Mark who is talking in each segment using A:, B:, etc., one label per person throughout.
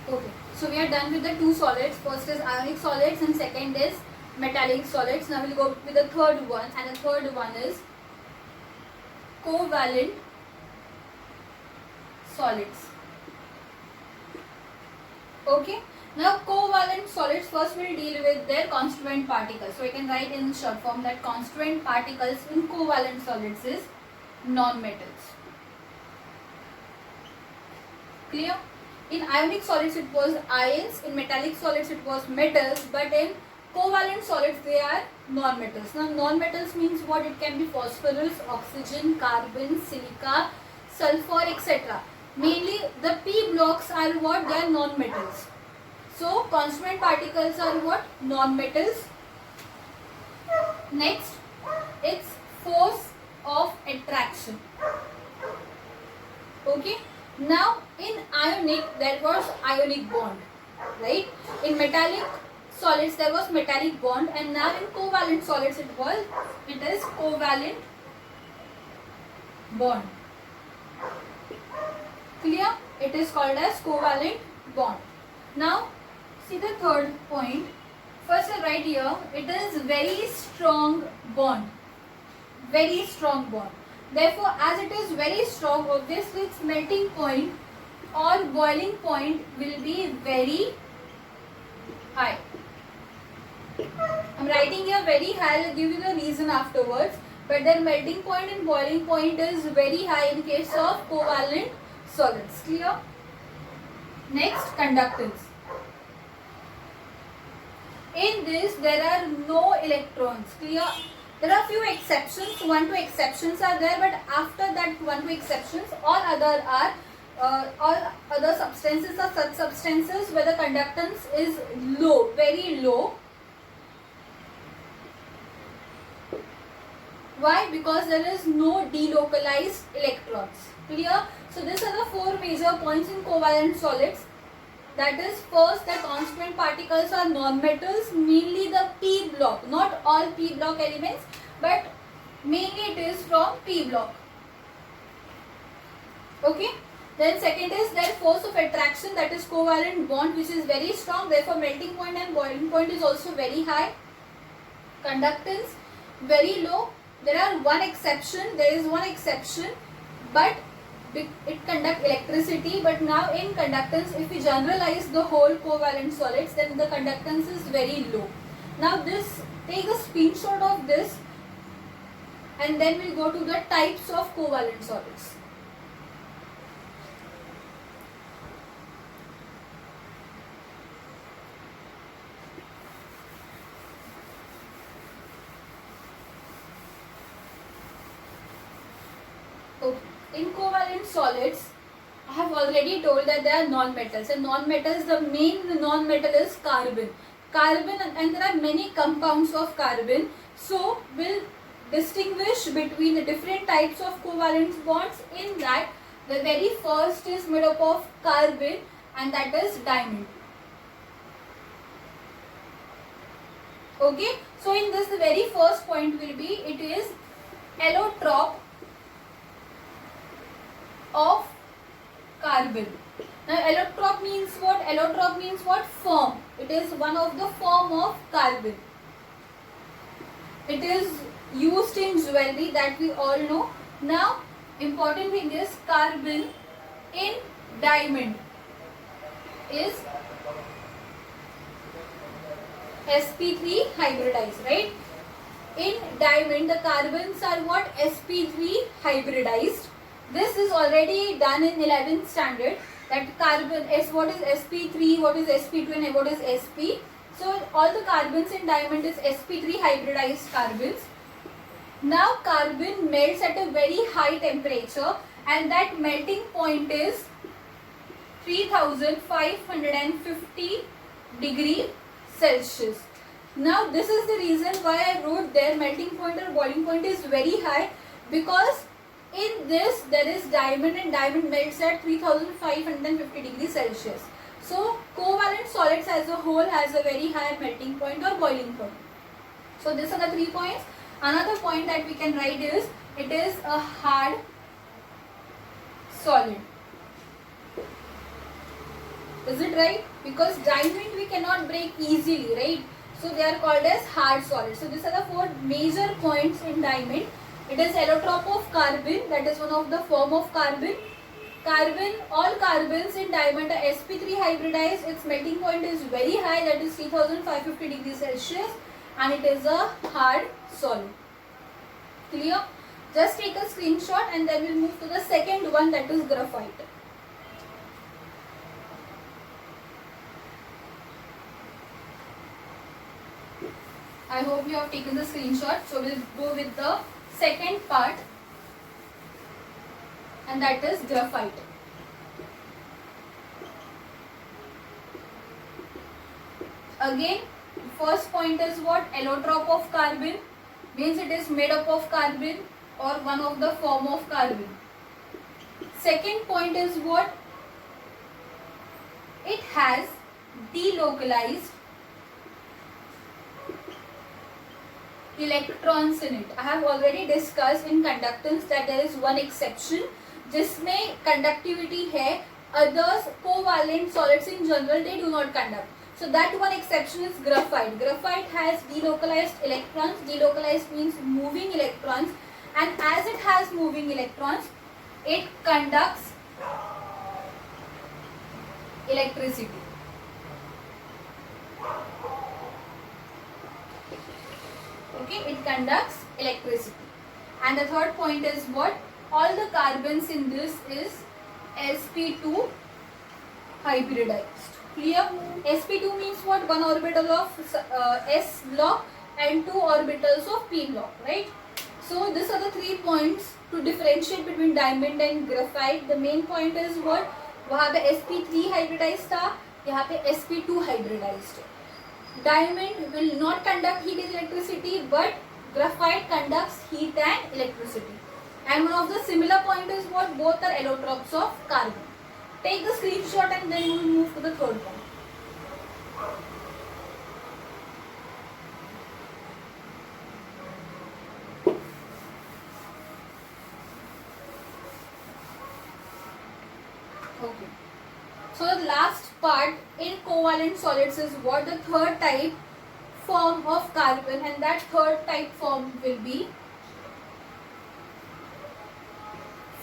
A: Okay, so we are done with the two solids. First is ionic solids and second is metallic solids. Now we'll go with the third one, and the third one is covalent solids. Okay, now covalent solids, first we'll deal with their constituent particles. So I can write in short form that constituent particles in covalent solids is non-metals. Clear? In ionic solids it was ions, in metallic solids it was metals, but in covalent solids they are non-metals. Now non-metals means what? It can be phosphorus, oxygen, carbon, silica, sulfur, etc. Mainly the p blocks are what? They are non-metals. So constituent particles are what? Non-metals. Next, it's force of attraction. Okay. Now in ionic there was ionic bond, right? In metallic solids there was metallic bond, and now in covalent solids it is covalent bond. Clear? It is called as covalent bond. Now see the third point. First I write here, it is very strong bond. Very strong bond. Therefore, as it is very strong, obviously its melting point or boiling point will be very high. I am writing here very high. I will give you the reason afterwards. But their melting point and boiling point is very high in case of covalent solids. Clear? Next, conductance. In this, there are no electrons. Clear? There are few exceptions. 1 2 exceptions are there, but after that 1 2 exceptions, all other substances are such substances where the conductance is low, very low. Why? Because there is no delocalized electrons. Clear? So these are the 4 major points in covalent solids. That is, first, the constituent particles are non-metals, mainly the p block, not all p block elements, but mainly it is from p block. Okay. Then second is their force of attraction, that is covalent bond, which is very strong. Therefore, melting point and boiling point is also very high. Conductance very low. There is one exception, but it conducts electricity. But now in conductance, if we generalize the whole covalent solids, then the conductance is very low. Now this, take a screenshot of this, and then we'll go to the types of covalent solids. Okay. In covalent solids, I have already told that they are non-metals, and non-metals, the main non-metal is carbon. And there are many compounds of carbon. So we'll distinguish between the different types of covalent bonds. In that, the very first is made up of carbon, and that is diamond. Okay. So in this, the very first point will be, it is allotrope of carbon. Now allotrope means what? Allotrope means what? Form. It is one of the form of carbon. It is used in jewelry, that we all know. Now important thing is, carbon in diamond is sp3 hybridized, right? In diamond the carbons are what? sp3 hybridized. This is already done in 11th standard, that carbon is what is sp3, what is sp2, and what is sp. So all the carbons in diamond is sp3 hybridized carbons. Now carbon melts at a very high temperature, and that melting point is 3550 degree Celsius. Now this is the reason why I wrote there melting point or boiling point is very high, because in this there is diamond, and diamond melts at 3550 degrees Celsius. So covalent solids as a whole has a very high melting point or boiling point. So these are the 3 points. Another point that we can write is, it is a hard solid. Is it right? Because diamond we cannot break easily, right? So they are called as hard solids. So these are the four major points in diamond. It is allotrope of carbon, that is one of the form of carbon. All carbons in diamond are sp3 hybridized. Its melting point is very high, that is 3550 degrees Celsius, and it is a hard solid. Clear? Just take a screenshot and then we'll move to the second one, that is graphite. I hope you have taken the screenshot. So we'll go with the second part, and that is graphite. Again, first point is what? Allotrope of carbon, means it is made up of carbon or one of the form of carbon. Second point is what? It has delocalized electrons in it. I have already discussed in conductance that there is one exception जिसमें conductivity है, others covalent solids in general they do not conduct. So that one exception is graphite. Graphite has delocalized electrons. Delocalized means moving electrons, and as it has moving electrons, it conducts electricity. Okay, it conducts electricity. And the third point is what? All the carbons in this is sp2 hybridized. Clear? sp2 means what? One orbital of s block and two orbitals of p block, right? So these are the 3 points to differentiate between diamond and graphite. The main point is what? वहाँ पे sp3 hybridized था, यहाँ पे sp2 hybridized. Diamond will not conduct heat and electricity, but graphite conducts heat and electricity. And one of the similar point is what? Both are allotropes of carbon. Take the screenshot and then we will move to the third one. Okay. So the last part in covalent solids is what? The third type form of carbon, and that third type form will be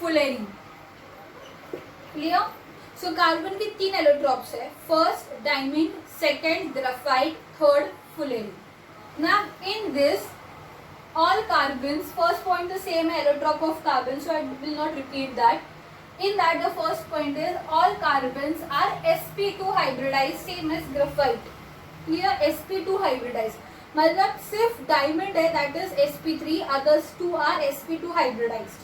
A: fullerene. Clear? So carbon की 3 allotropes है. First diamond, second graphite, third fullerene. Now in this all carbons, first point the same allotrope of carbon, so I will not repeat that. In that the first point is all carbons are sp2 hybridized, same as graphite. Clear? sp2 hybridized. मतलब सिर्फ diamond है, that is sp3, others two are sp2 hybridized.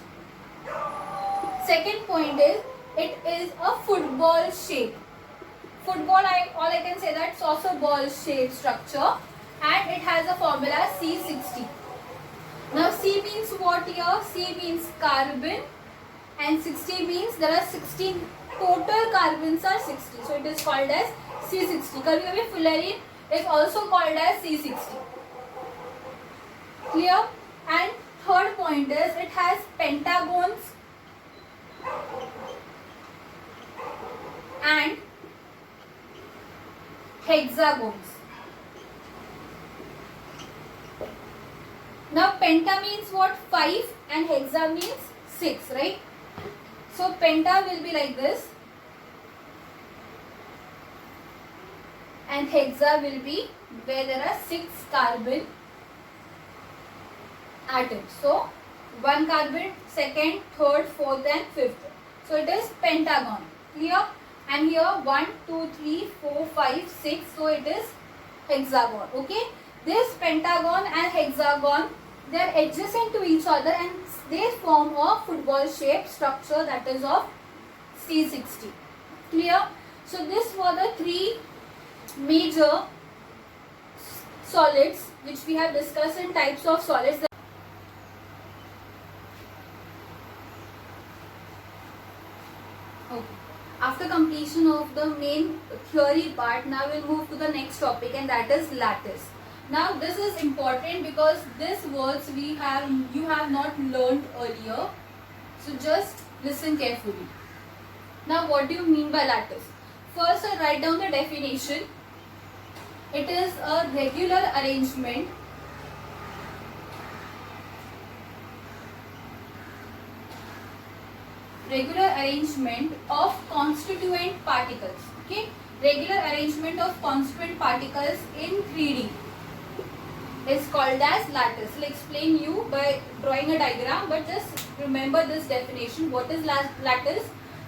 A: Second point is it is a football shape. Football, all I can say that saucer ball shape structure, and it has a formula C60. Now C means what here? C means carbon, and 60 means there are 16 total carbons are 60, so it is called as C60. कभी-कभी fullerene is also called as C60. Clear? And third point is it has pentagons and hexagons. Now penta means what? 5 and hexa means 6, right? So penta will be like this and hexa will be where there are 6 carbon atoms. So one carbon, second, third, fourth and fifth. So it is pentagon. Clear? And here 1, 2, 3, 4, 5, 6. So it is hexagon. Okay? This pentagon and hexagon, they are adjacent to each other and they form a football shaped structure, that is of C60. Clear? So this were the 3 major solids which we have discussed in types of solids. Okay. After completion of the main theory part, now we'll move to the next topic, and that is lattice. Now this is important because these words you have not learned earlier. So just listen carefully. Now what do you mean by lattice? First, I'll write down the definition. It is a regular arrangement of constituent particles. Okay, regular arrangement of constituent particles in 3D is called as lattice. I'll explain you by drawing a diagram, but just remember this definition. What is lattice?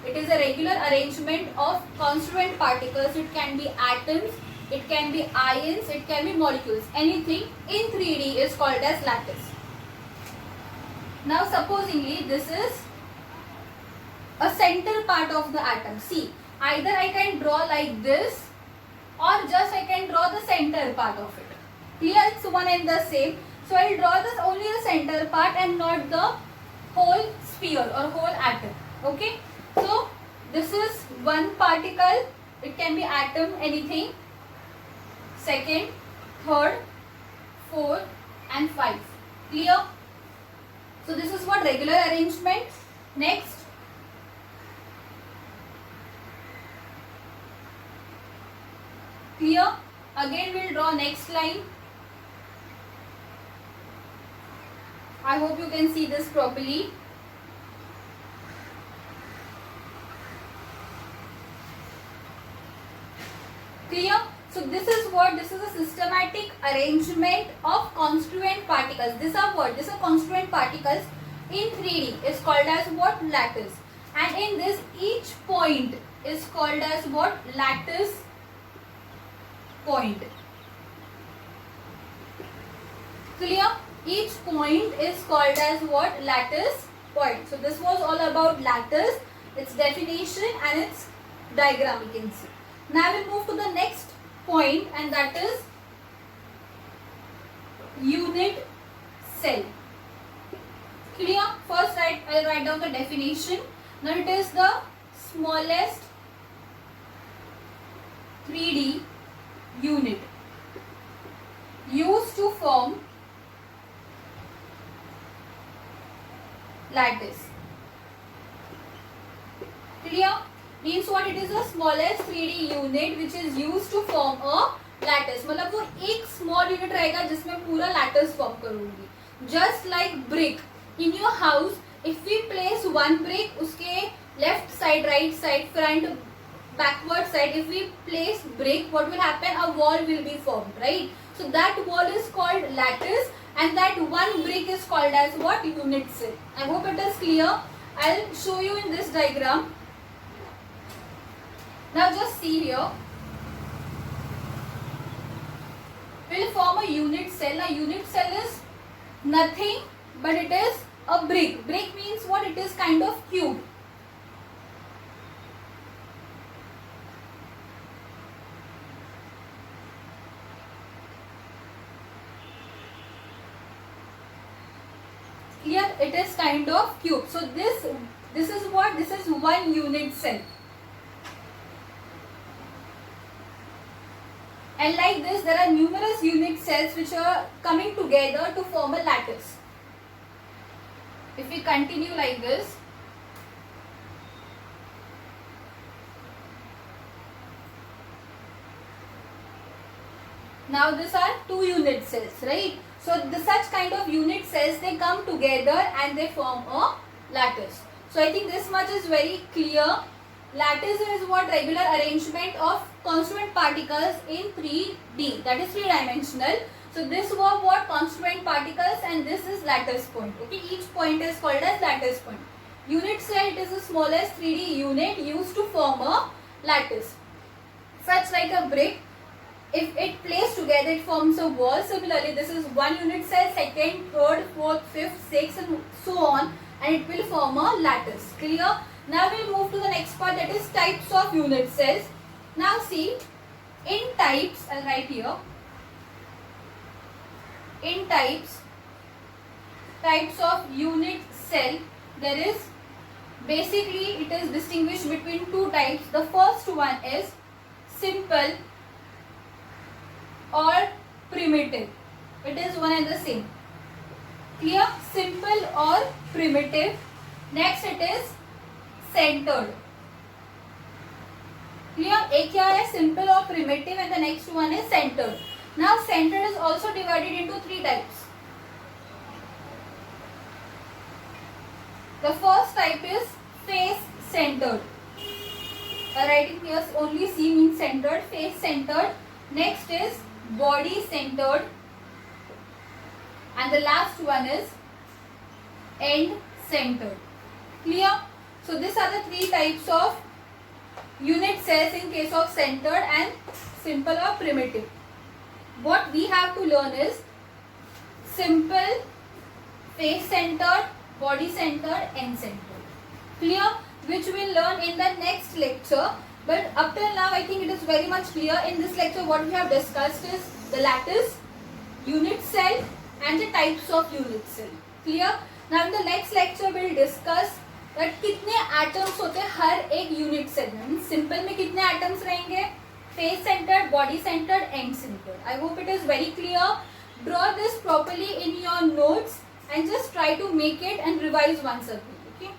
A: It is a regular arrangement of constituent particles. It can be atoms, it can be ions, it can be molecules. Anything in 3D is called as lattice. Now supposingly this is a center part of the atom. See, either I can draw like this or just I can draw the center part of it. Clear? It's one and the same. So I will draw this only the center part and not the whole sphere or whole atom. Okay? So this is one particle. It can be atom, anything. Second, third, fourth and 5. Clear? So this is what regular arrangement. Next, clear? Again we'll draw next line. I hope you can see this properly. Clear? So this is a systematic arrangement of constituent particles. These are what? These are constituent particles in 3D is called as what? Lattice. And in this each point is called as what? Lattice point. Clear? Each point is called as what? Lattice point. So this was all about lattice, its definition and its diagram you can see. Now we'll move to the next point, and that is unit cell. Clear? First I'll write down the definition. Now it is the smallest 3D unit used to form lattice. Clear? Means what? It is the smallest 3D unit which is used to form a lattice. मतलब वो एक small unit रहेगा जिसमें पूरा lattice form करूँगी. Just like brick in your house, if we place one brick, उसके left side, right side, front, backward side, if we place brick, what will happen? A wall will be formed, right? So that wall is called lattice, and that one brick is called as what? Unit cell. I hope it is clear. I'll show you in this diagram. Now just see here. We'll form a unit cell. A unit cell is nothing but it is a brick. Brick means what? It is kind of cube. Here it is kind of cube. So this is what? This is one unit cell. And like this, there are numerous unit cells which are coming together to form a lattice. If we continue like this, now these are two unit cells, right? So such kind of unit cells, they come together and they form a lattice. So I think this much is very clear. Lattice is what? Regular arrangement of constituent particles in 3D, that is 3-dimensional. So this were what? Constituent particles, and this is lattice point. Okay, each point is called as lattice point. Unit cell, it is the smallest 3D unit used to form a lattice. Such like a brick, if it placed together, it forms a wall. Similarly, this is one unit cell, second, third, fourth, fifth, sixth, and so on, and it will form a lattice. Clear? Now we'll move to the next part, that is types of unit cells. Now see, in types, I'll write here. In types of unit cell, there is basically it is distinguished between two types. The first one is simple or primitive. It is one and the same. Clear? Simple or primitive. Next it is centered. Clear? एक क्या है, simple और primitive, and the next one is centred. Now centred is also divided into 3 types. The first type is face centered. Writing here only C means centered. Face centered. Next is body centered, and the last one is end centered. Clear? So these are the 3 types of unit cells in case of centered and simple or primitive. What we have to learn is simple, face centered, body centered, end centered. Clear? Which we'll learn in the next lecture. But up till now I think it is very much clear. In this lecture what we have discussed is the lattice, unit cell and the types of unit cell. Clear? Now in the next lecture we'll discuss that कितने atoms होते हैं हर एक unit cell में. Simple में कितने atoms रहेंगे, face centered, body centered, end centered. I hope it is very clear. Draw this properly in your notes and just try to make it and revise once again. Okay.